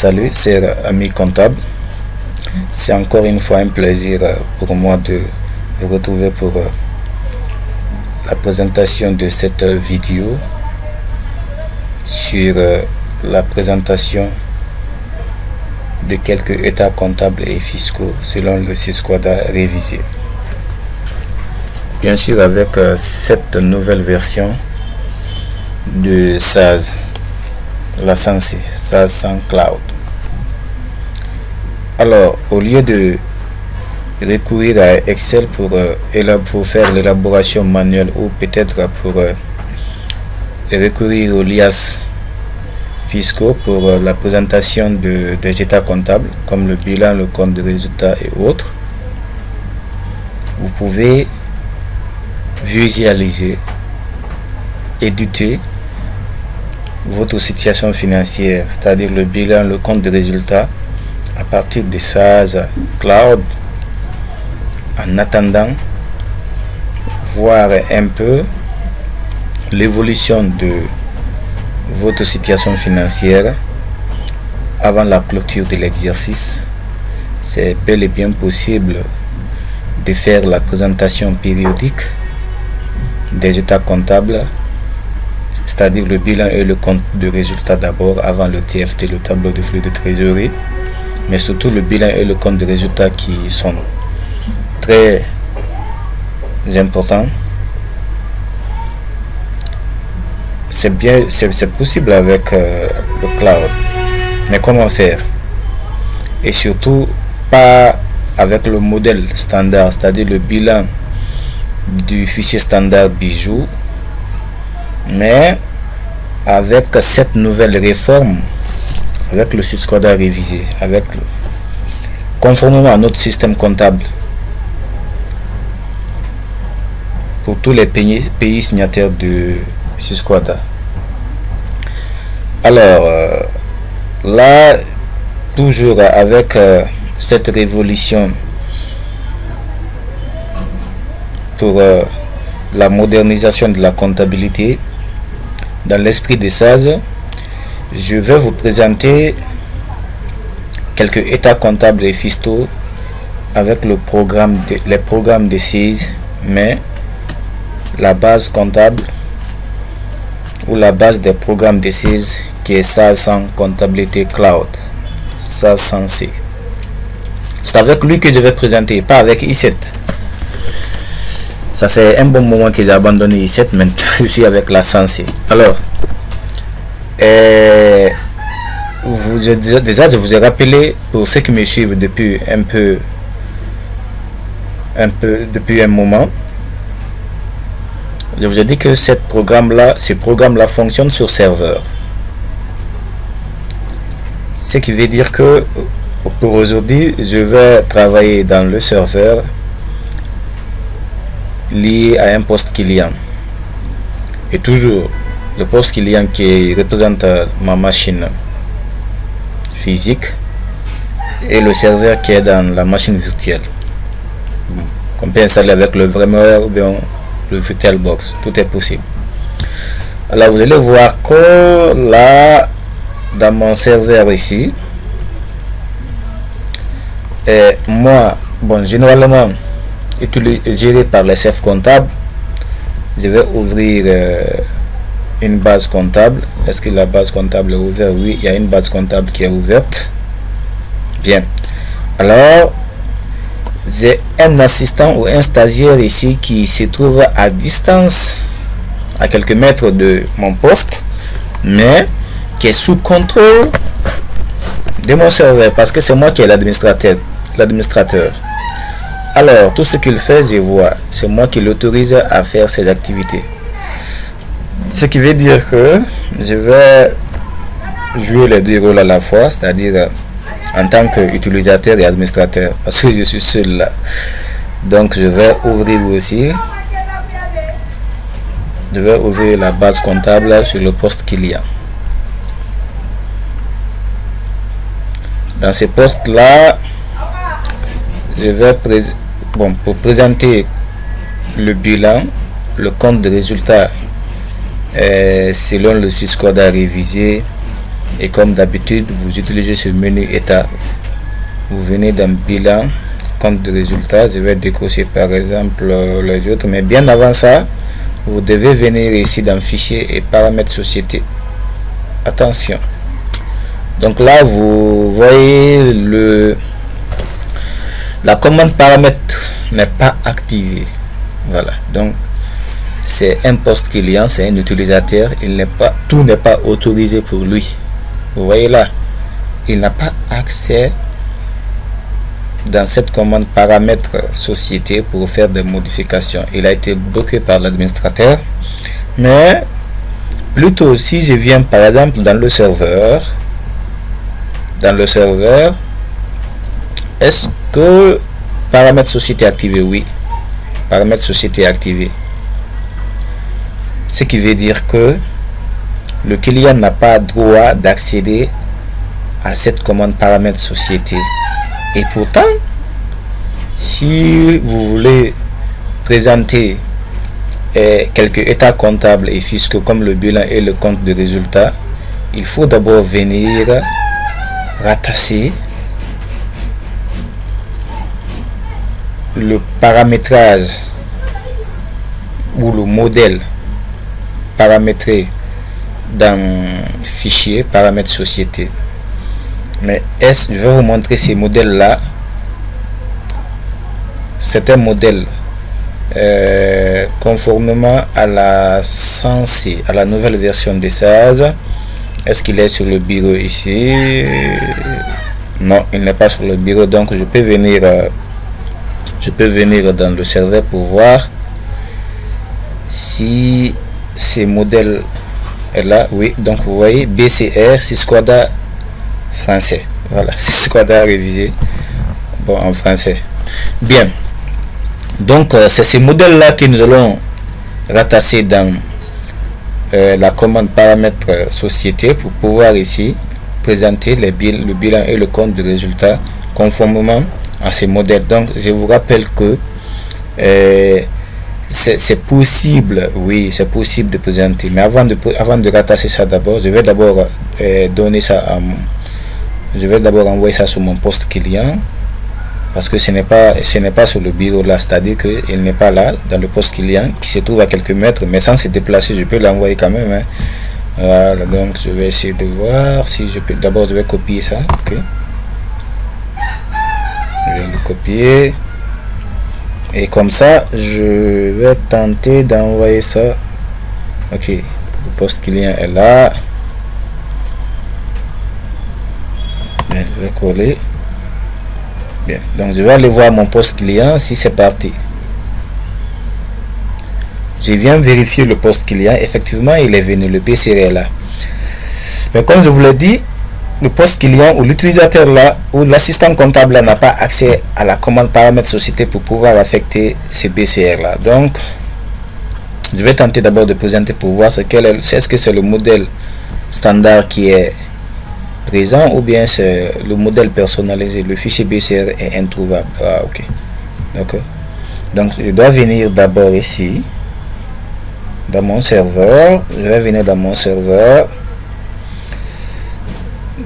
Salut, chers amis comptables. C'est encore une fois un plaisir pour moi de vous retrouver pour la présentation de cette vidéo sur la présentation de quelques états comptables et fiscaux selon le SYSCODA révisé. Bien sûr, avec cette nouvelle version de SaaS, la SaaS sans cloud. Alors, au lieu de recourir à Excel pour faire l'élaboration manuelle ou peut-être pour recourir aux liasses fiscaux pour la présentation des états comptables comme le bilan, le compte de résultats et autres, vous pouvez visualiser, éditer votre situation financière, c'est-à-dire le bilan, le compte de résultats à partir de SaaS Cloud, en attendant voir un peu l'évolution de votre situation financière avant la clôture de l'exercice. C'est bel et bien possible de faire la présentation périodique des états comptables, c'est-à-dire le bilan et le compte de résultats d'abord avant le TFT, le tableau de flux de trésorerie, mais surtout le bilan et le compte de résultats qui sont très importants. C'est possible avec le cloud, mais comment faire? Et surtout pas avec le modèle standard, c'est-à-dire le bilan du fichier standard Bijou, mais avec cette nouvelle réforme, avec le SYSCODA révisé, conformément à notre système comptable pour tous les pays signataires de SYSCODA. Alors là, toujours avec cette révolution pour la modernisation de la comptabilité dans l'esprit des SaaS, je vais vous présenter quelques états comptables et fiscaux avec les programmes de SaaS, mais la base comptable ou la base des programmes de SaaS qui est SaaS sans comptabilité cloud, SaaS sans C. C'est avec lui que je vais présenter, pas avec i7. Ça fait un bon moment que j'ai abandonné i7, maintenant je suis avec la Sensei. Alors, déjà je vous ai rappelé, pour ceux qui me suivent depuis depuis un moment, je vous ai dit que ce programme-là fonctionne sur serveur. Ce qui veut dire que pour aujourd'hui, je vais travailler dans le serveur lié à un poste client, et toujours le poste client qui représente ma machine physique et le serveur qui est dans la machine virtuelle qu'on peut installer avec le VMware ou bien le VirtualBox. Tout est possible. Alors vous allez voir que là dans mon serveur ici, et moi, bon, généralement géré par les chefs comptables, je vais ouvrir une base comptable. Est-ce que la base comptable est ouverte? Oui, il y a une base comptable qui est ouverte. Bien. Alors, j'ai un assistant ou un stagiaire ici qui se trouve à distance, à quelques mètres de mon poste, mais qui est sous contrôle de mon serveur parce que c'est moi qui est l'administrateur. Alors, tout ce qu'il fait, je vois. C'est moi qui l'autorise à faire ses activités. Ce qui veut dire que je vais jouer les deux rôles à la fois, c'est-à-dire en tant qu'utilisateur et administrateur, parce que je suis seul là. Donc, je vais ouvrir aussi. Je vais ouvrir la base comptable sur le poste client. Dans ce poste-là, je vais pour présenter le bilan, le compte de résultats selon le SYSCODA révisé Et comme d'habitude, vous utilisez ce menu état. Vous venez dans bilan, compte de résultats. Je vais décocher par exemple les autres, mais bien avant ça, vous devez venir ici dans fichier et paramètres société. Attention. Donc là, vous voyez la commande paramètre n'est pas activée. Voilà. Donc c'est un poste client, c'est un utilisateur. Tout n'est pas autorisé pour lui. Vous voyez là, il n'a pas accès dans cette commande paramètre société pour faire des modifications. Il a été bloqué par l'administrateur. Mais plutôt si je viens par exemple dans le serveur, est-ce que paramètre société activé? Oui, paramètre société activé. Ce qui veut dire que le client n'a pas droit d'accéder à cette commande paramètre société. Et pourtant, si vous voulez présenter quelques états comptables et fiscaux comme le bilan et le compte de résultats, il faut d'abord venir rattacher le paramétrage ou le modèle paramétré dans fichier paramètres société. Mais je vais vous montrer ces modèles là. C'est un modèle conformément à la 100C, à la nouvelle version des SAS. Est-ce qu'il est sur le bureau ici? Non, il n'est pas sur le bureau. Donc je peux venir dans le serveur pour voir si ces modèles est là. Oui, donc vous voyez BCR Sysquada français. Voilà, Sysquada révisé, bon, en français. Bien, donc c'est ces modèles là que nous allons rattacher dans la commande paramètre société pour pouvoir ici présenter le bilan et le compte de résultats conformément à ces modèles. Donc je vous rappelle que c'est possible, oui, c'est possible de présenter, mais avant de rattacher ça, d'abord je vais d'abord donner ça à je vais d'abord envoyer ça sur mon poste client, parce que ce n'est pas sur le bureau là, c'est-à-dire qu'il n'est pas là dans le poste client qui se trouve à quelques mètres, mais sans se déplacer je peux l'envoyer quand même, hein. Voilà, donc je vais essayer de voir si je peux. D'abord je vais copier ça, ok, je vais le copier et comme ça je vais tenter d'envoyer ça. Ok, le poste client est là. Bien, je vais coller. Bien, donc je vais aller voir mon poste client si c'est parti. Je viens vérifier le poste client. Effectivement, il est venu, le PCR est là. Mais comme je vous l'ai dit, le poste client ou l'utilisateur là ou l'assistant comptable n'a pas accès à la commande paramètre société pour pouvoir affecter ce BCR là. Donc je vais tenter d'abord de présenter pour voir est-ce que c'est le modèle standard qui est présent ou bien c'est le modèle personnalisé. Le fichier BCR est introuvable. Ah, ok, d'accord. Donc je dois venir d'abord ici dans mon serveur. Je vais venir dans mon serveur.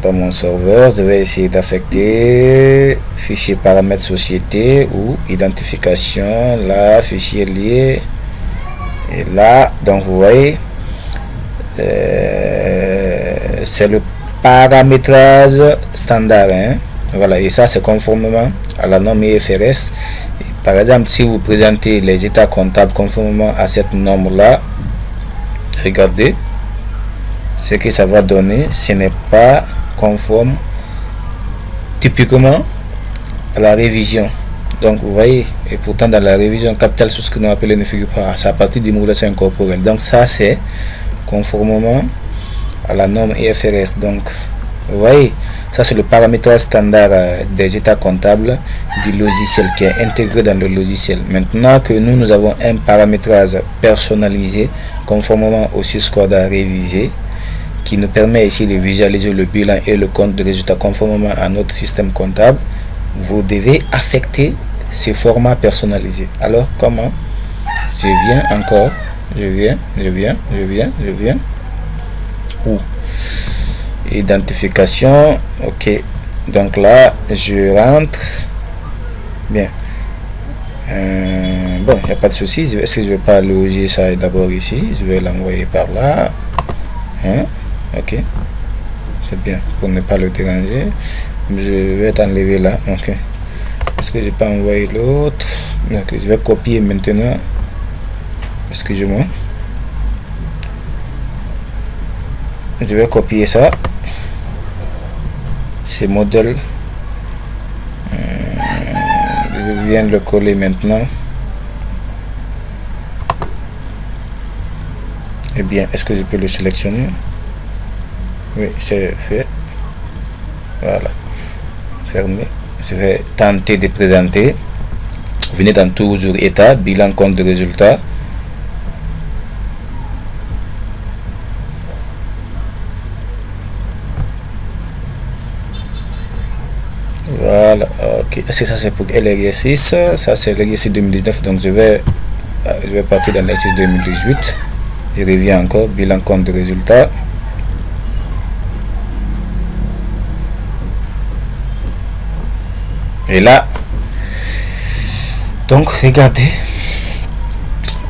Je vais essayer d'affecter fichier paramètres société ou identification, là, fichier lié, et là, donc vous voyez, c'est le paramétrage standard, hein. Voilà, et ça c'est conformément à la norme IFRS. Par exemple, si vous présentez les états comptables conformément à cette norme là, regardez ce que ça va donner. Ce n'est pas conforme typiquement à la révision. Donc vous voyez, et pourtant dans la révision capital sous ce que nous appelons ne figure pas, c'est à partir du modulation incorporelle. Donc ça c'est conformément à la norme IFRS. Donc vous voyez, ça c'est le paramétrage standard des états comptables du logiciel qui est intégré dans le logiciel. Maintenant que nous avons un paramétrage personnalisé conformément au Sysquada révisé, qui nous permet ici de visualiser le bilan et le compte de résultats conformément à notre système comptable, vous devez affecter ces formats personnalisés. Alors comment? Je viens où? identification. Ok, donc là je rentre. Bien. Bon, il n'y a pas de souci. Est-ce que je vais pas loger ça d'abord ici? Je vais l'envoyer par là. Hein? Ok, c'est bien pour ne pas le déranger. Je vais t'enlever là. Ok, est-ce que j'ai pas envoyé l'autre? Donc je vais copier maintenant. Excusez-moi, je vais copier ça, ces modèles. Je viens de le coller maintenant. Eh bien, est-ce que je peux le sélectionner? Oui, c'est fait. Voilà, fermé. Je vais tenter de présenter. Vous venez dans toujours état, bilan, compte de résultats. Voilà, ok. Est-ce que ça c'est pour l'exercice? Ça c'est l'exercice 2019, donc je vais partir dans l'exercice 2018. Je reviens encore, bilan, compte de résultats. Et là, donc regardez,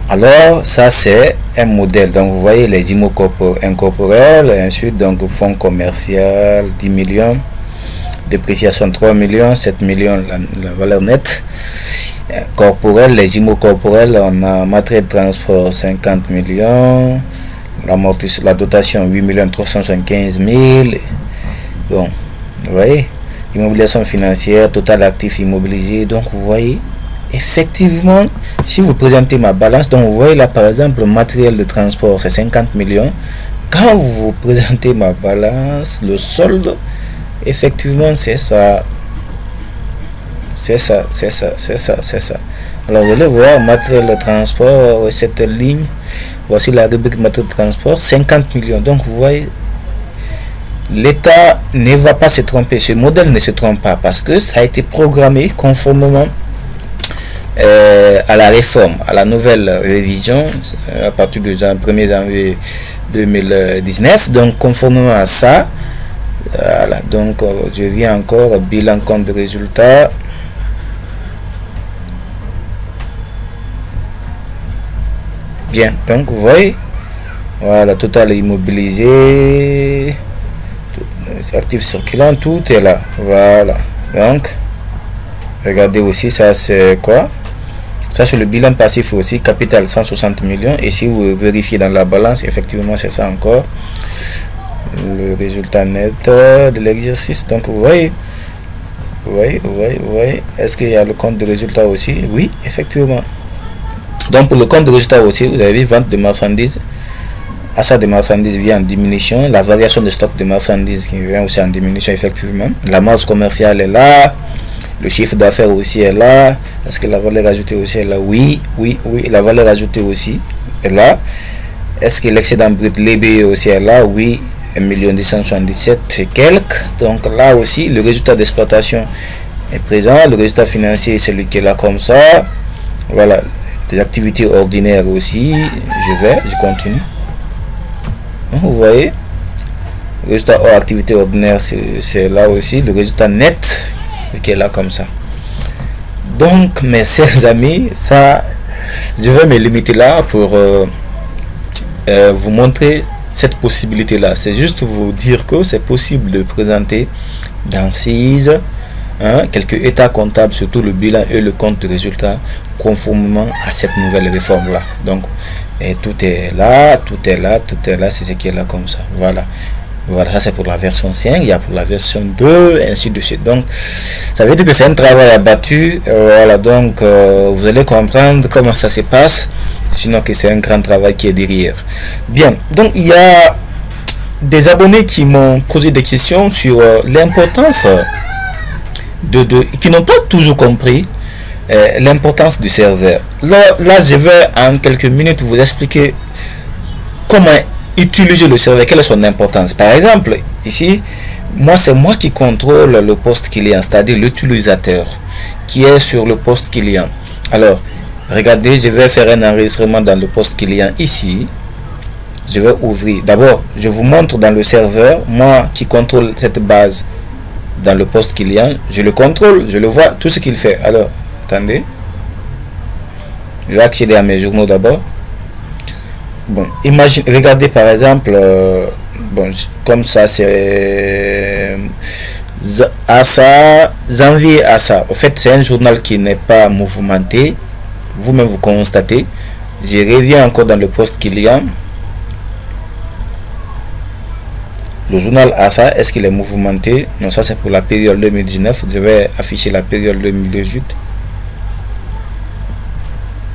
alors ça c'est un modèle. Donc vous voyez les IMO incorporels, et ensuite donc fonds commercial 10 millions, dépréciation 3 millions, 7 millions la valeur nette. Corporel, les IMO corporels, on a matériel de transport 50 millions, la dotation 8 millions 375 000. Bon, vous voyez, immobilisation financière, total actif immobilisé. Donc vous voyez, effectivement, si vous présentez ma balance, donc vous voyez là par exemple le matériel de transport c'est 50 millions. Quand vous présentez ma balance, le solde, effectivement c'est ça. C'est ça. Alors vous allez voir matériel de transport, cette ligne, voici la rubrique matériel de transport, 50 millions. Donc vous voyez, l'État ne va pas se tromper, ce modèle ne se trompe pas parce que ça a été programmé conformément à la réforme, à la nouvelle révision à partir du 1er janvier 2019. Donc conformément à ça, voilà, donc je viens encore bilan, compte de résultats. Bien, donc vous voyez, voilà, total immobilisé, actif circulant, tout est là. Voilà, donc regardez aussi, ça c'est quoi? Ça c'est le bilan passif aussi, capital 160 millions. Et si vous vérifiez dans la balance, effectivement c'est ça encore, le résultat net de l'exercice. Donc vous voyez, est-ce qu'il y a le compte de résultat aussi? Oui, effectivement. Donc pour le compte de résultat aussi, vous avez vente de marchandises, achat de marchandises vient en diminution, la variation de stock de marchandises qui vient aussi en diminution, effectivement. La marge commerciale est là, le chiffre d'affaires aussi est là. Est-ce que la valeur ajoutée aussi est là? Oui, la valeur ajoutée aussi est là. Est-ce que l'excédent brut l'EBE aussi est là? Oui, 1 277 et quelques. Donc là aussi, le résultat d'exploitation est présent, le résultat financier c'est celui qui est là comme ça. Voilà, des activités ordinaires aussi, je continue. Vous voyez, le résultat hors activité ordinaire c'est là aussi, le résultat net qui est là comme ça. Donc mes chers amis, ça je vais me limiter là pour vous montrer cette possibilité là. C'est juste vous dire que c'est possible de présenter dans CIS quelques états comptables, surtout le bilan et le compte de résultat, conformément à cette nouvelle réforme là. Donc et tout est là, c'est ce qui est là comme ça. Voilà, ça c'est pour la version 5. Il y a pour la version 2, ainsi de suite. Donc ça veut dire que c'est un travail abattu. Voilà, donc vous allez comprendre comment ça se passe, sinon que c'est un grand travail qui est derrière. Bien, donc il y a des abonnés qui m'ont posé des questions sur l'importance qui n'ont pas toujours compris l'importance du serveur. Là je vais en quelques minutes vous expliquer comment utiliser le serveur, quelle est son importance. Par exemple ici, c'est moi qui contrôle le poste client, c'est-à-dire l'utilisateur qui est sur le poste client. Alors regardez, je vais faire un enregistrement dans le poste client ici. je vais ouvrir. D'abord, je vous montre dans le serveur, moi qui contrôle cette base dans le poste client, je le contrôle, je le vois, tout ce qu'il fait. Alors, attendez. Je vais accéder à mes journaux d'abord. Bon, imagine, regardez par exemple, bon, comme ça c'est ASA, janvier ASA. En fait, c'est un journal qui n'est pas mouvementé. Vous-même vous constatez. Je reviens encore dans le poste client. Le journal ASA, est-ce qu'il est mouvementé? Non, ça c'est pour la période 2019. Je vais afficher la période 2018.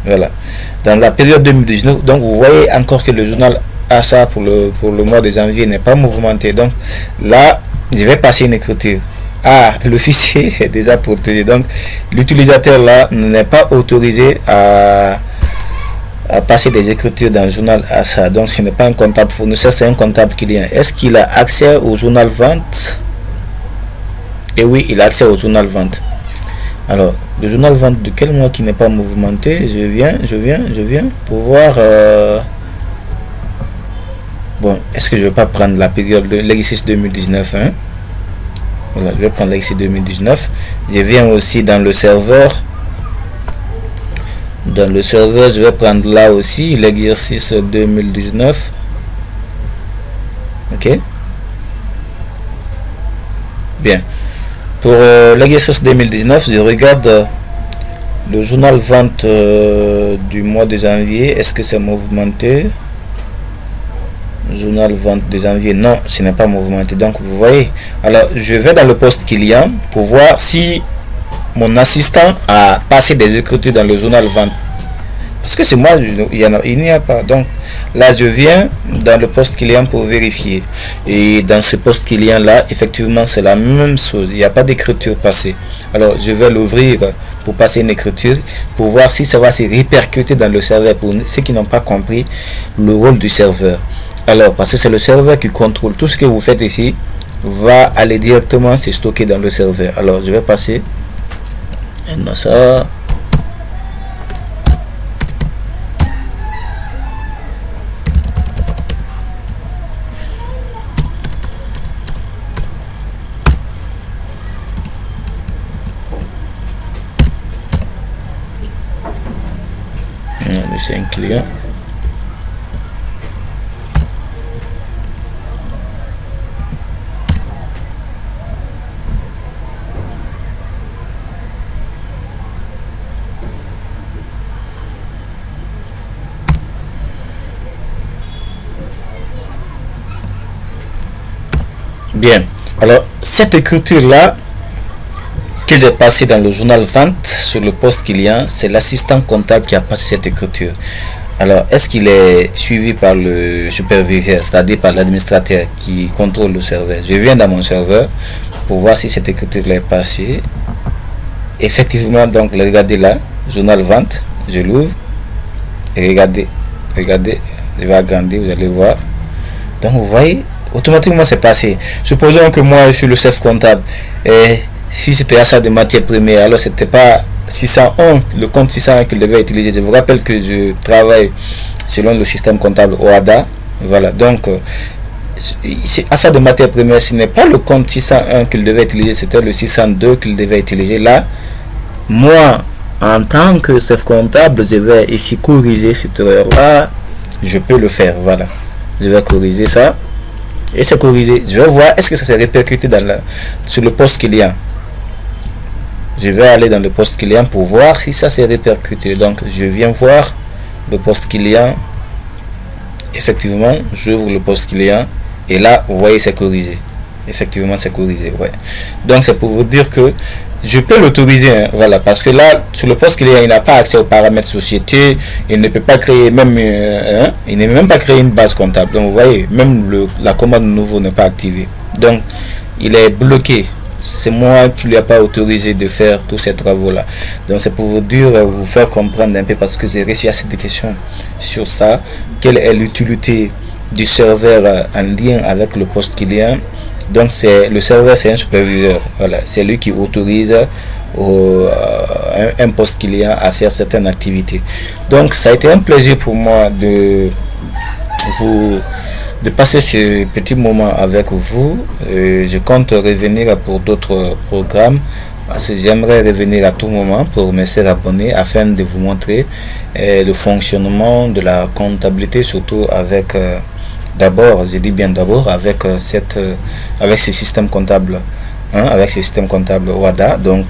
Voilà. Dans la période 2019, donc vous voyez encore que le journal ASA pour le mois de janvier n'est pas mouvementé. Donc là, je vais passer une écriture. Ah, le fichier est déjà protégé. Donc l'utilisateur là n'est pas autorisé à passer des écritures dans le journal ASA. Donc ce n'est pas un comptable fournisseur, c'est un comptable client. Est-ce qu'il a accès au journal vente? Et oui, il a accès au journal vente. Alors, le journal vente de quel mois qui n'est pas mouvementé? Je viens pour voir. Bon, est-ce que je vais pas prendre la période de l'exercice 2019, hein? Voilà, je vais prendre l'exercice 2019. Je viens aussi dans le serveur. Dans le serveur, je vais prendre là aussi l'exercice 2019. Ok. Bien. Pour l'exercice 2019, je regarde le journal vente du mois de janvier. Est-ce que c'est mouvementé? Journal vente de janvier, non, ce n'est pas mouvementé. Donc vous voyez, alors je vais dans le poste client pour voir si mon assistant a passé des écritures dans le journal vente, parce que c'est moi, il n'y a pas. Donc là je viens dans le poste client pour vérifier, et dans ce poste client là effectivement c'est la même chose, il n'y a pas d'écriture passée. Alors je vais l'ouvrir pour passer une écriture pour voir si ça va se répercuter dans le serveur, pour ceux qui n'ont pas compris le rôle du serveur. Alors, parce que c'est le serveur qui contrôle tout ce que vous faites ici, va aller directement se stocker dans le serveur. Alors, je vais passer maintenant ça. C'est un client. Bien, alors cette écriture là que j'ai passée dans le journal vente sur le poste client, c'est l'assistant comptable qui a passé cette écriture. Alors est-ce qu'il est suivi par le superviseur, c'est-à-dire par l'administrateur qui contrôle le serveur? Je viens dans mon serveur pour voir si cette écriture là est passée. Effectivement, donc regardez là, journal vente, je l'ouvre et regardez, je vais agrandir, vous allez voir. Donc vous voyez, automatiquement c'est passé. Supposons que moi je suis le chef comptable et si c'était achat de matières premières, alors c'était pas 601, le compte 601 qu'il devait utiliser. Je vous rappelle que je travaille selon le système comptable OADA. Voilà, donc achat de matières premières, ce n'est pas le compte 601 qu'il devait utiliser, c'était le 602 qu'il devait utiliser. Là, moi en tant que chef comptable, je vais ici corriger cette erreur là. Je peux le faire, voilà, je vais corriger ça et c'est corrigé. Je vais voir est-ce que ça s'est répercuté sur le poste client. Je vais aller dans le poste client pour voir si ça s'est répercuté. Donc je viens voir le poste client. Effectivement, j'ouvre le poste client et là vous voyez c'est corrigé. Effectivement c'est corrigé, ouais. Donc c'est pour vous dire que je peux l'autoriser, hein, voilà, parce que là sur le poste client il n'a pas accès aux paramètres société, il ne peut pas créer même il n'est même pas créé une base comptable. Donc vous voyez, même la commande nouveau n'est pas activée, donc il est bloqué. C'est moi qui lui a pas autorisé de faire tous ces travaux là. Donc c'est pour vous dire, vous faire comprendre un peu, parce que j'ai reçu assez de questions sur ça. Quelle est l'utilité du serveur en lien avec le poste client? Donc c'est le serveur, c'est un superviseur, voilà, c'est lui qui autorise un poste client à faire certaines activités. Donc ça a été un plaisir pour moi de de passer ce petit moment avec vous. Je compte revenir pour d'autres programmes, parce que j'aimerais revenir à tout moment pour me faire abonner afin de vous montrer le fonctionnement de la comptabilité, surtout avec d'abord, je dis bien d'abord, avec ce système comptable. Avec ce système comptable WADA. Donc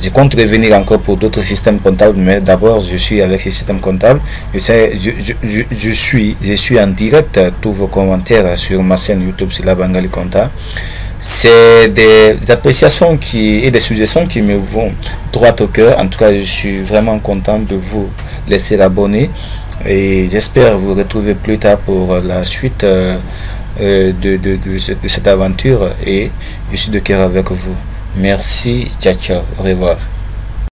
je compte revenir encore pour d'autres systèmes comptables, mais d'abord je suis avec ce système comptable. Je suis en direct. Tous vos commentaires sur ma chaîne YouTube Sylla Bangali Compta, c'est des appréciations et des suggestions qui me vont droit au cœur. En tout cas, je suis vraiment content de vous laisser abonner et j'espère vous retrouver plus tard pour la suite de cette aventure, et je suis de cœur avec vous. Merci, ciao ciao, au revoir.